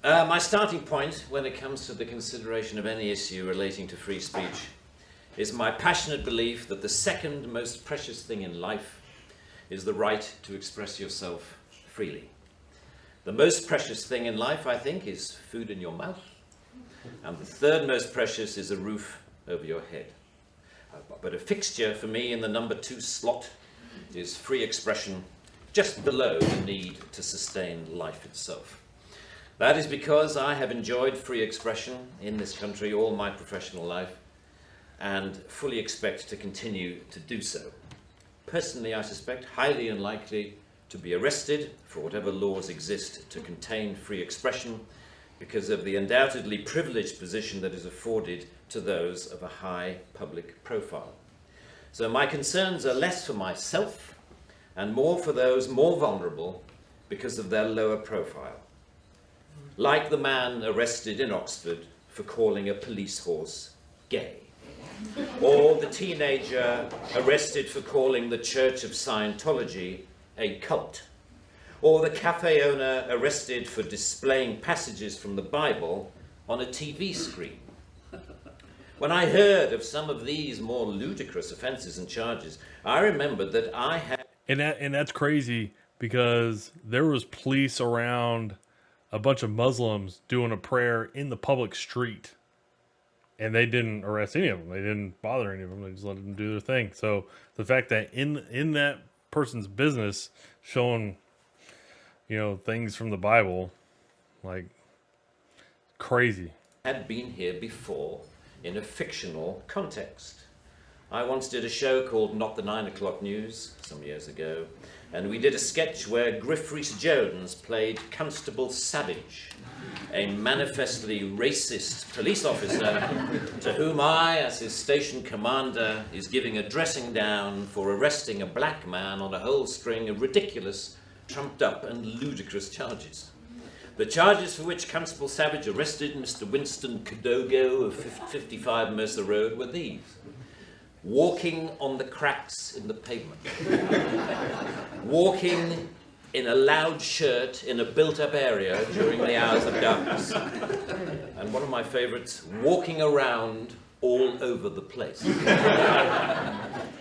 My starting point when it comes to the consideration of any issue relating to free speech is my passionate belief that the second most precious thing in life is the right to express yourself freely. The most precious thing in life, I think, is food in your mouth. And the third most precious is a roof over your head. But a fixture for me in the number 2 slot is free expression, just below the need to sustain life itself. That is because I have enjoyed free expression in this country all my professional life and fully expect to continue to do so. Personally, I suspect highly unlikely to be arrested for whatever laws exist to contain free expression because of the undoubtedly privileged position that is afforded to those of a high public profile. So my concerns are less for myself and more for those more vulnerable because of their lower profile. Like the man arrested in Oxford for calling a police horse gay, or the teenager arrested for calling the Church of Scientology a cult, or the cafe owner arrested for displaying passages from the Bible on a TV screen. When I heard of some of these more ludicrous offences and charges, I remembered that I had... And that's crazy because there was police around a bunch of Muslims doing a prayer in the public street. And they didn't arrest any of them. They didn't bother any of them. They just let them do their thing. So the fact that in that person's business showing, things from the Bible, like, crazy. Had been here before in a fictional context. I once did a show called Not the 9 O'Clock News some years ago, and we did a sketch where Griff Rhys-Jones played Constable Savage, a manifestly racist police officer to whom I, as his station commander, is giving a dressing down for arresting a black man on a whole string of ridiculous, trumped up and ludicrous charges. The charges for which Constable Savage arrested Mr. Winston Kadogo of 55 Mercer Road were these: walking on the cracks in the pavement, walking in a loud shirt in a built-up area during the hours of darkness, and one of my favourites, walking around all over the place.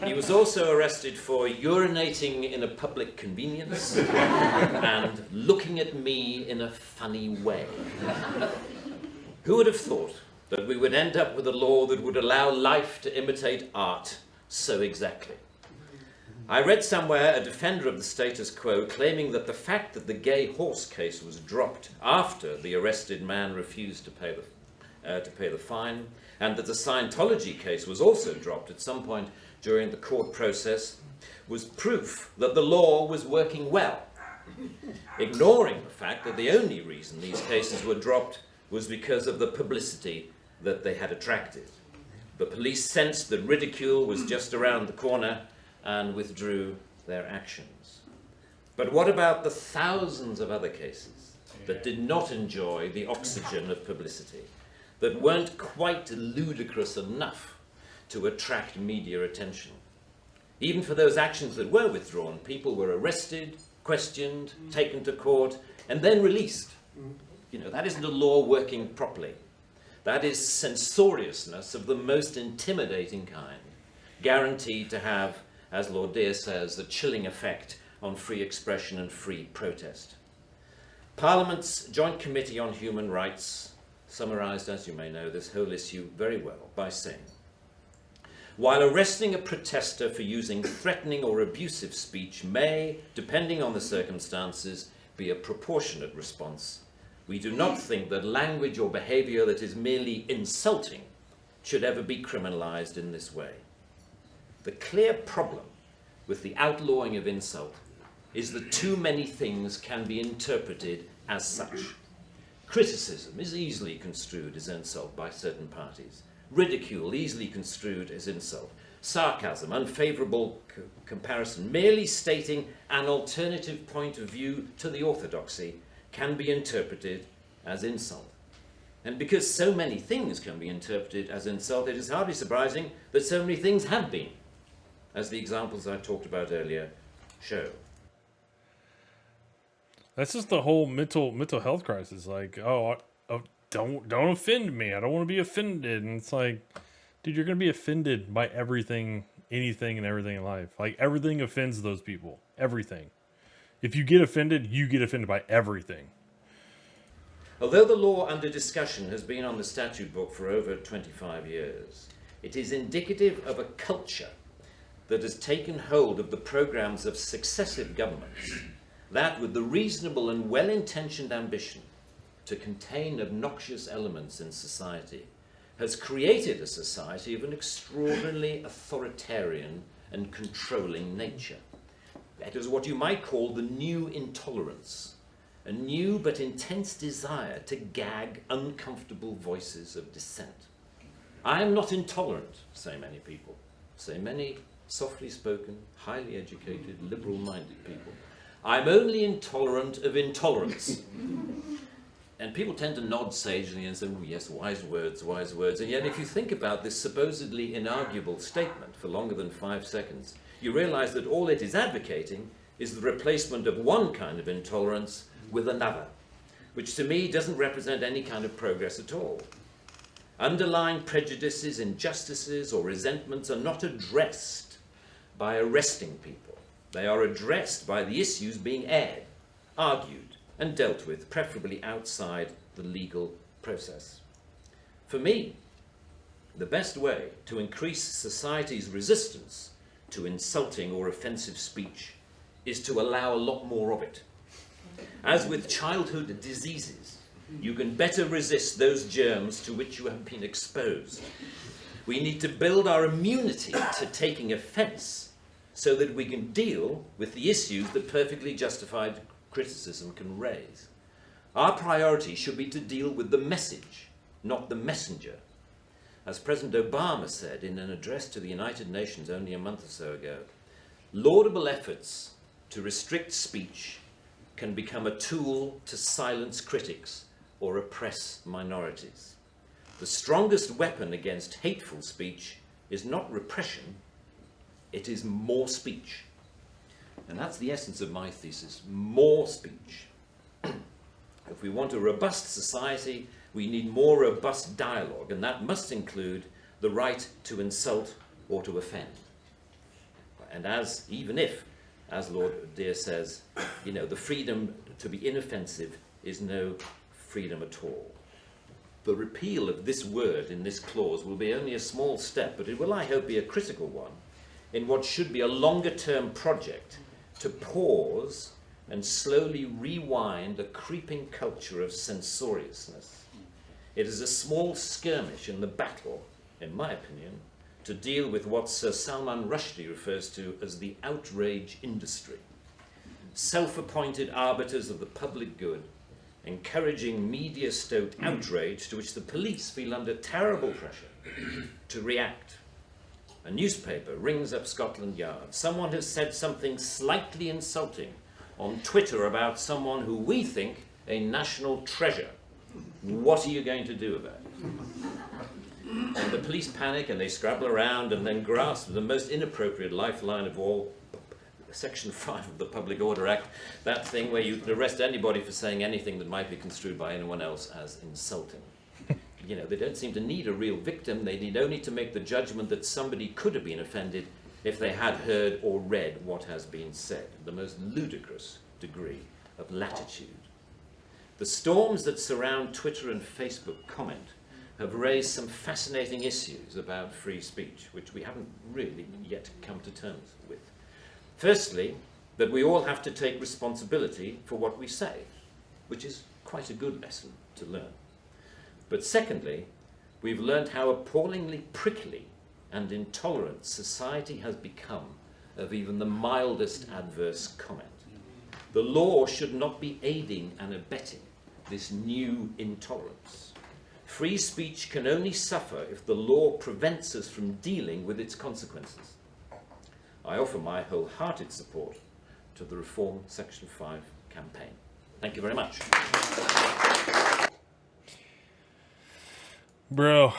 He was also arrested for urinating in a public convenience and looking at me in a funny way. Who would have thought that we would end up with a law that would allow life to imitate art so exactly? I read somewhere a defender of the status quo claiming that the fact that the gay horse case was dropped after the arrested man refused to pay the fine, and that the Scientology case was also dropped at some point during the court process, was proof that the law was working well, ignoring the fact that the only reason these cases were dropped was because of the publicity that they had attracted. The police sensed that ridicule was just around the corner and withdrew their actions. But what about the thousands of other cases that did not enjoy the oxygen of publicity, that weren't quite ludicrous enough to attract media attention? Even for those actions that were withdrawn, people were arrested, questioned, taken to court, and then released. That isn't a law working properly. That is censoriousness of the most intimidating kind, guaranteed to have, as Lord Deer says, a chilling effect on free expression and free protest. Parliament's Joint Committee on Human Rights summarised, as you may know, this whole issue very well by saying, while arresting a protester for using threatening or abusive speech may, depending on the circumstances, be a proportionate response, we do not think that language or behaviour that is merely insulting should ever be criminalised in this way. The clear problem with the outlawing of insult is that too many things can be interpreted as such. Criticism is easily construed as insult by certain parties. Ridicule easily construed as insult. Sarcasm, unfavourable comparison, merely stating an alternative point of view to the orthodoxy can be interpreted as insult. And because so many things can be interpreted as insult, it is hardly surprising that so many things have been, as the examples I talked about earlier show. That's just the whole mental health crisis. Like, don't offend me. I don't want to be offended. And it's like, dude, you're gonna be offended by everything, anything, and everything in life. Like everything offends those people. Everything. If you get offended, you get offended by everything. Although the law under discussion has been on the statute book for over 25 years, it is indicative of a culture that has taken hold of the programs of successive governments, that with the reasonable and well-intentioned ambition to contain obnoxious elements in society, has created a society of an extraordinarily authoritarian and controlling nature. That is what you might call the new intolerance, a new but intense desire to gag uncomfortable voices of dissent. I am not intolerant, say many people, say many softly spoken, highly educated, liberal-minded people. I'm only intolerant of intolerance. And people tend to nod sagely and say, oh yes, wise words, wise words. And yet if you think about this supposedly inarguable statement for longer than 5 seconds, you realize that all it is advocating is the replacement of one kind of intolerance with another, which to me doesn't represent any kind of progress at all. Underlying prejudices, injustices, or resentments are not addressed by arresting people. They are addressed by the issues being aired, argued, and dealt with, preferably outside the legal process. For me, the best way to increase society's resistance to insulting or offensive speech is to allow a lot more of it. As with childhood diseases, you can better resist those germs to which you have been exposed. We need to build our immunity to taking offense so that we can deal with the issues that perfectly justified criticism can raise. Our priority should be to deal with the message, not the messenger. As President Obama said in an address to the United Nations only a month or so ago, laudable efforts to restrict speech can become a tool to silence critics or oppress minorities. The strongest weapon against hateful speech is not repression, it is more speech. And that's the essence of my thesis, more speech. If we want a robust society, we need more robust dialogue, and that must include the right to insult or to offend. And even if, as Lord Deere says, the freedom to be inoffensive is no freedom at all. The repeal of this word in this clause will be only a small step, but it will, I hope, be a critical one in what should be a longer-term project to pause and slowly rewind a creeping culture of censoriousness. It is a small skirmish in the battle, in my opinion, to deal with what Sir Salman Rushdie refers to as the outrage industry. Self-appointed arbiters of the public good, encouraging media-stoked outrage to which the police feel under terrible pressure to react. A newspaper rings up Scotland Yard. Someone has said something slightly insulting on Twitter about someone who we think a national treasure. What are you going to do about it? And the police panic and they scrabble around and then grasp the most inappropriate lifeline of all, Section 5 of the Public Order Act, that thing where you can arrest anybody for saying anything that might be construed by anyone else as insulting. They don't seem to need a real victim. They need only to make the judgment that somebody could have been offended if they had heard or read what has been said. The most ludicrous degree of latitude. The storms that surround Twitter and Facebook comment have raised some fascinating issues about free speech, which we haven't really yet come to terms with. Firstly, that we all have to take responsibility for what we say, which is quite a good lesson to learn. But secondly, we've learned how appallingly prickly and intolerant society has become of even the mildest adverse comment. The law should not be aiding and abetting this new intolerance. Free speech can only suffer if the law prevents us from dealing with its consequences. I offer my wholehearted support to the Reform Section 5 campaign. Thank you very much. Bro,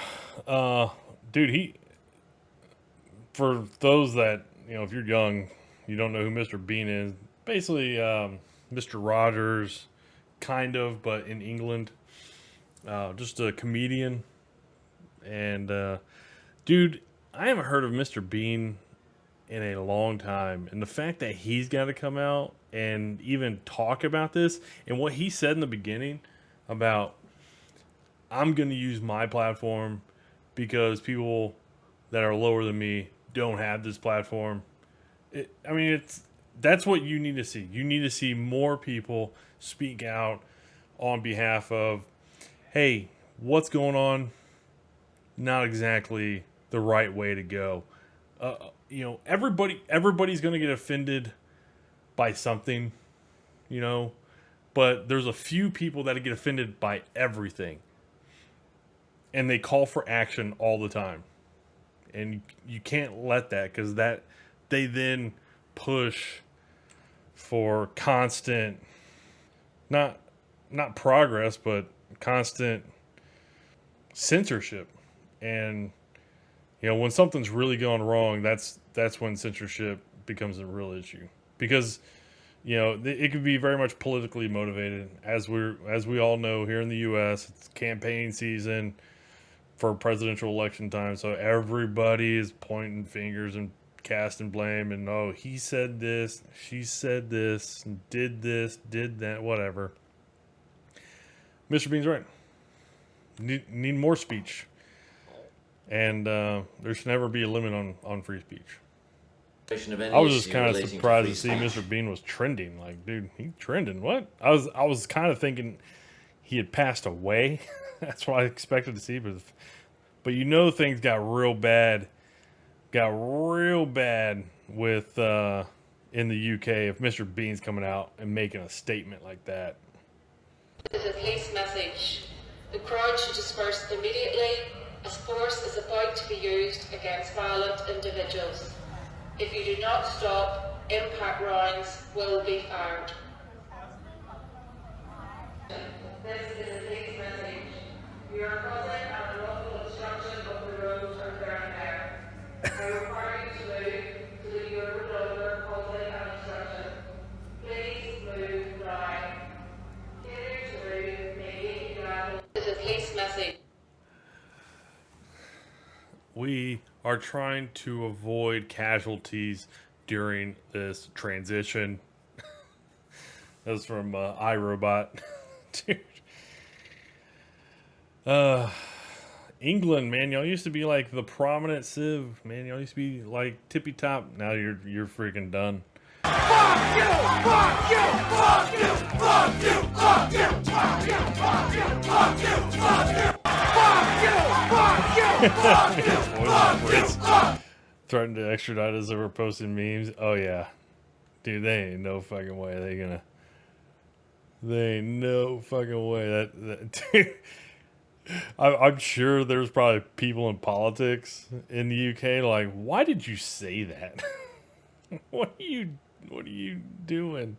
dude, for those that, if you're young, you don't know who Mr. Bean is, basically, Mr. Rogers, kind of, but in England. Just a comedian. And, dude, I haven't heard of Mr. Bean in a long time. And the fact that he's got to come out and even talk about this, and what he said in the beginning about, I'm going to use my platform because people that are lower than me don't have this platform. That's what you need to see. You need to see more people speak out on behalf of, hey, what's going on? Not exactly the right way to go. Everybody's going to get offended by something, but there's a few people that get offended by everything. And they call for action all the time. And you can't let that, because they then push for constant, not progress, but constant censorship. And when something's really going wrong, that's when censorship becomes a real issue, because it could be very much politically motivated. As we all know, here in the U.S., it's campaign season for presidential election time, so everybody is pointing fingers and casting blame, and oh, he said this, she said this, did that, whatever. Mr. Bean's right. Need more speech, and there should never be a limit on free speech. I was just kind of surprised to see Mr. Bean was trending. Like, dude, he trending. What? I was kind of thinking he had passed away. That's what I expected to see, but things got real bad. With in the UK if Mr. Bean's coming out and making a statement like that. Is a police message. The crowd should disperse immediately as force is about to be used against violent individuals. If you do not stop, impact rounds will be fired. This is a police message. We are causing an unlawful obstruction of the road and ground there. I require you to move so that you are no longer causing an obstruction. Please move now. Failure to move may lead to is a police message. We are trying to avoid casualties during this transition. That was from iRobot. Dude. England, man, y'all used to be like the prominent civ, man. Y'all used to be like tippy top. Now you're freaking done. Fuck you! Fuck you! Fuck you! Fuck you! Fuck you! Fuck you! Fuck you! Fuck you! Fuck you! Fuck you! Fuck you! Fuck you! Fuck you! Fuck you! Threatened to extradite us over posting memes. Oh yeah, dude, they ain't no fucking way they ain't no fucking way that dude. I'm sure there's probably people in politics in the UK like, why did you say that? What are you doing?